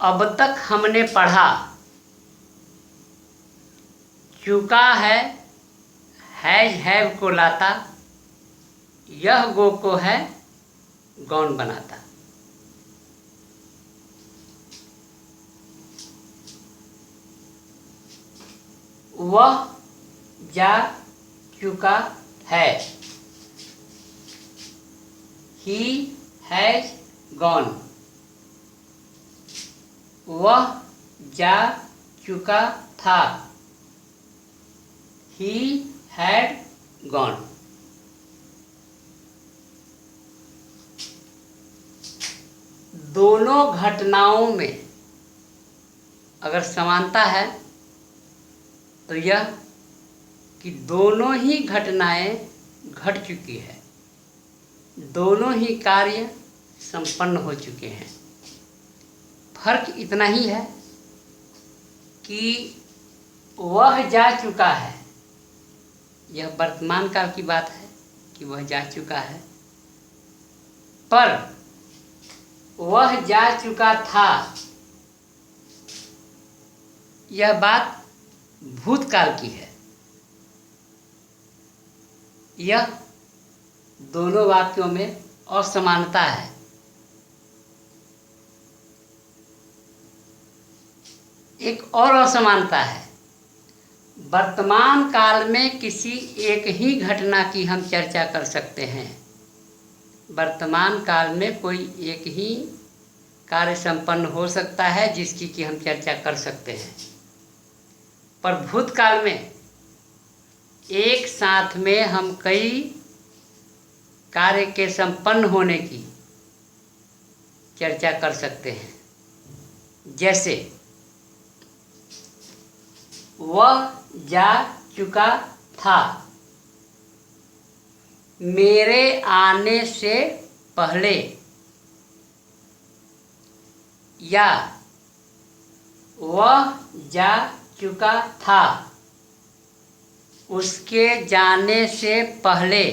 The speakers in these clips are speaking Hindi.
अब तक हमने पढ़ा, चुका है हैज हैव को लाता, यह गो को है गौन बनाता। वह जा चुका है, ही हैज गॉन। वह जा चुका था, ही हैड गॉन। दोनों घटनाओं में अगर समानता है तो यह कि दोनों ही घटनाएं घट चुकी है, दोनों ही कार्य संपन्न हो चुके हैं। फर्क इतना ही है कि वह जा चुका है, यह वर्तमान काल की बात है कि वह जा चुका है, पर वह जा चुका था यह बात भूतकाल की है। यह दोनों वाक्यों में असमानता है। एक और असमानता है, वर्तमान काल में किसी एक ही घटना की हम चर्चा कर सकते हैं। वर्तमान काल में कोई एक ही कार्य संपन्न हो सकता है जिसकी कि हम चर्चा कर सकते हैं, पर भूतकाल में एक साथ में हम कई कार्य के संपन्न होने की चर्चा कर सकते हैं। जैसे वह जा चुका था मेरे आने से पहले, या वह जा चुका था उसके जाने से पहले,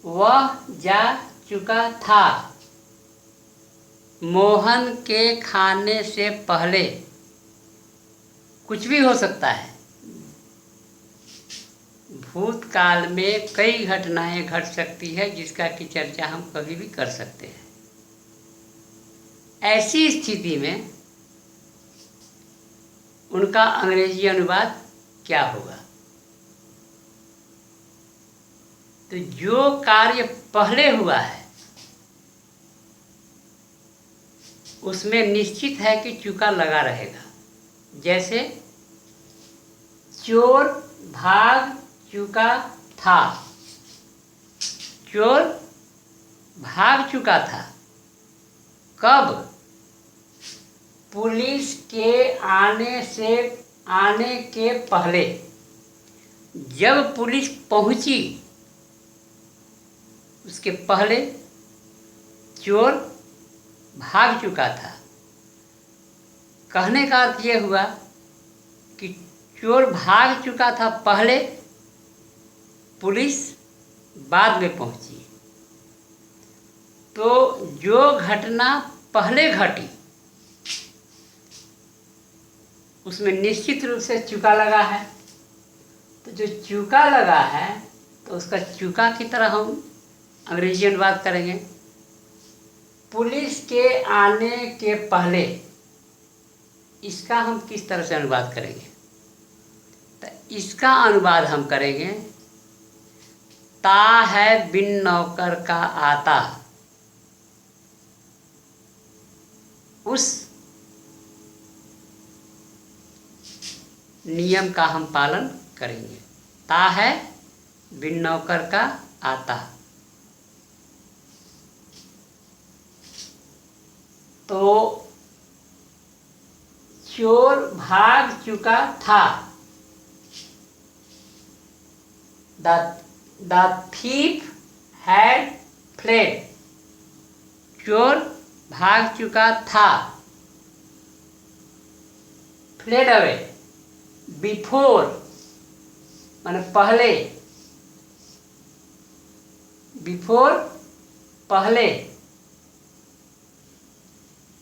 वह जा चुका था मोहन के खाने से पहले। कुछ भी हो सकता है। भूतकाल में कई घटनाएं घट सकती है जिसका की चर्चा हम कभी भी कर सकते हैं। ऐसी स्थिति में उनका अंग्रेजी अनुवाद क्या होगा? तो जो कार्य पहले हुआ है उसमें निश्चित है कि चुका लगा रहेगा। जैसे चोर भाग चुका था, चोर भाग चुका था कब? पुलिस के आने के पहले। जब पुलिस पहुंची उसके पहले चोर भाग चुका था। कहने का अर्थ यह हुआ कि चोर भाग चुका था पहले, पुलिस बाद में पहुंची। तो जो घटना पहले घटी उसमें निश्चित रूप से चुका लगा है। तो जो चुका लगा है तो उसका चुका की तरह हम अंग्रेजी अनुवाद करेंगे। पुलिस के आने के पहले, इसका हम किस तरह से अनुवाद करेंगे? तो इसका अनुवाद हम करेंगे, ता है बिन नौकर का आता। उस नियम का हम पालन करेंगे। ता है बिन नौकर का आता। तो चोर भाग चुका था। The thief had fled. चोर भाग चुका था। fled away. Before माने पहले, before पहले,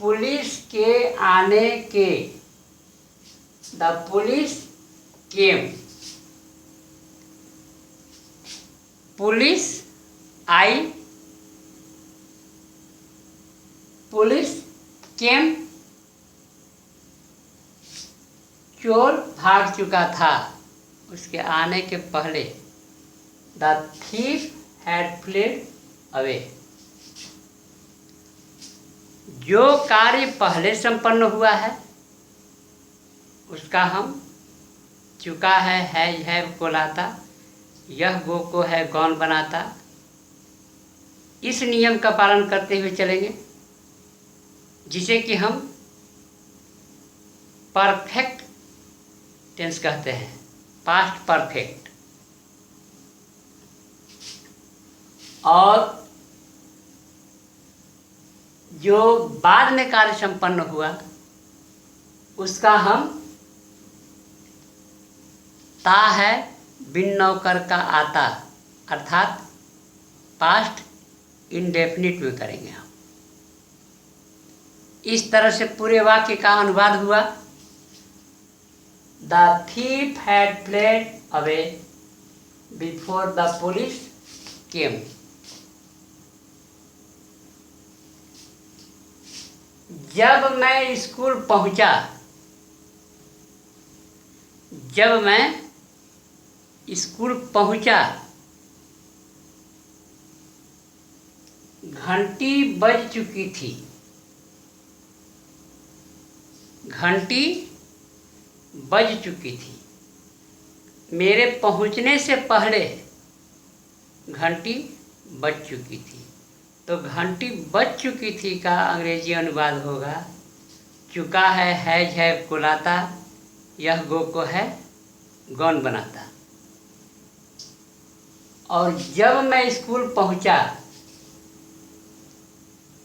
पुलिस के आने के, the police came, police I, police केम, चोर भाग चुका था, उसके आने के पहले। The thief had fled away, जो कार्य पहले संपन्न हुआ है उसका हम चुका है को लाता, यह गो को है गौन बनाता। इस नियम का पालन करते हुए चलेंगे जिसे कि हम परफेक्ट टेंस कहते हैं, पास्ट परफेक्ट। और जो बाद में कार्य संपन्न हुआ उसका हम ता है बिन नौकर का आता, अर्थात पास्ट इंडेफिनिट में करेंगे हम। इस तरह से पूरे वाक्य का अनुवाद हुआ। The thief had fled away before the police केम। जब मैं स्कूल पहुंचा, जब मैं स्कूल पहुंचा, घंटी बज चुकी थी, घंटी बज चुकी थी। मेरे पहुंचने से पहले घंटी बज चुकी थी। तो घंटी बज चुकी थी का अंग्रेजी अनुवाद होगा चुका है को लाता, यह गो को है गौन बनाता। और जब मैं स्कूल पहुंचा,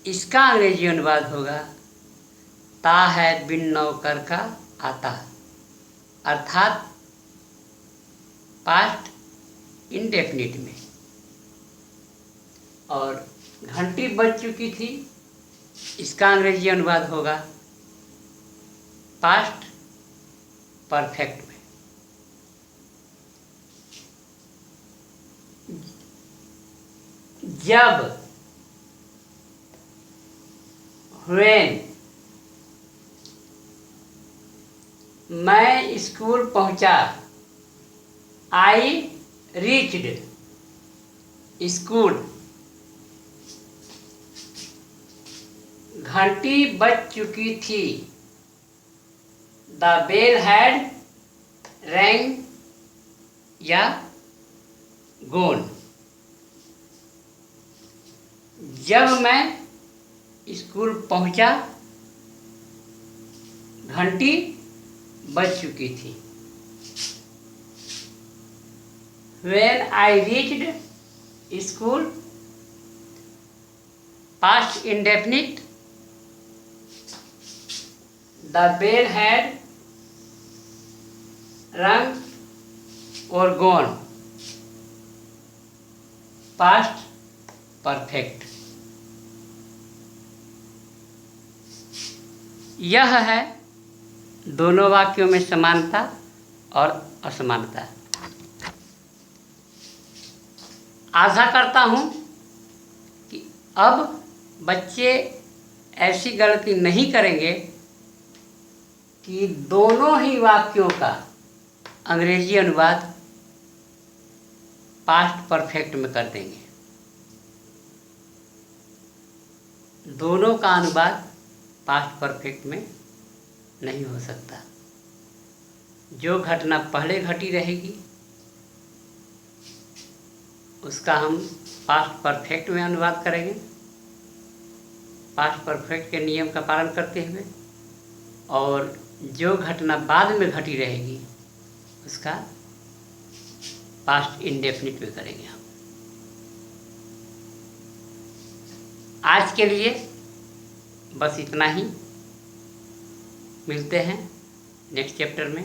इसका अंग्रेजी अनुवाद होगा ता है बिन नौकर का आता, अर्थात पास्ट इंडेफिनिट में। और घंटी बज चुकी थी, इसका अंग्रेजी अनुवाद होगा पास्ट परफेक्ट में। जब, व्हेन, मैं स्कूल पहुंचा, आई रीच्ड स्कूल, घंटी बज चुकी थी, द बेल हैड रैंग या गोन। जब मैं स्कूल पहुंचा, घंटी बज चुकी थी। When I reached school, past indefinite, the bell had rung or gone, past perfect। यह है दोनों वाक्यों में समानता और असमानता। आशा करता हूँ कि अब बच्चे ऐसी गलती नहीं करेंगे कि दोनों ही वाक्यों का अंग्रेजी अनुवाद पास्ट परफेक्ट में कर देंगे। दोनों का अनुवाद पास्ट परफेक्ट में नहीं हो सकता। जो घटना पहले घटी रहेगी उसका हम पास्ट परफेक्ट में अनुवाद करेंगे, पास्ट परफेक्ट के नियम का पालन करते हुए। और जो घटना बाद में घटी रहेगी उसका पास्ट इंडेफिनिट में करेंगे हम। आज के लिए बस इतना ही। मिलते हैं नेक्स्ट चैप्टर में।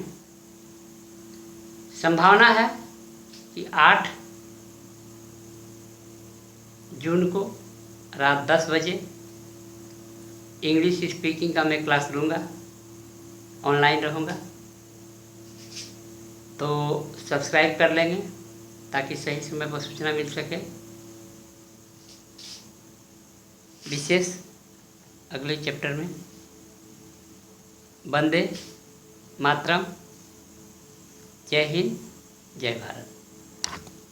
संभावना है कि 8 जून को रात 10 बजे इंग्लिश स्पीकिंग का मैं क्लास लूँगा, ऑनलाइन रहूँगा, तो सब्सक्राइब कर लेंगे ताकि सही समय पर सूचना मिल सके। विशेष अगले चैप्टर में। वंदे मातरम। जय हिंद, जय भारत।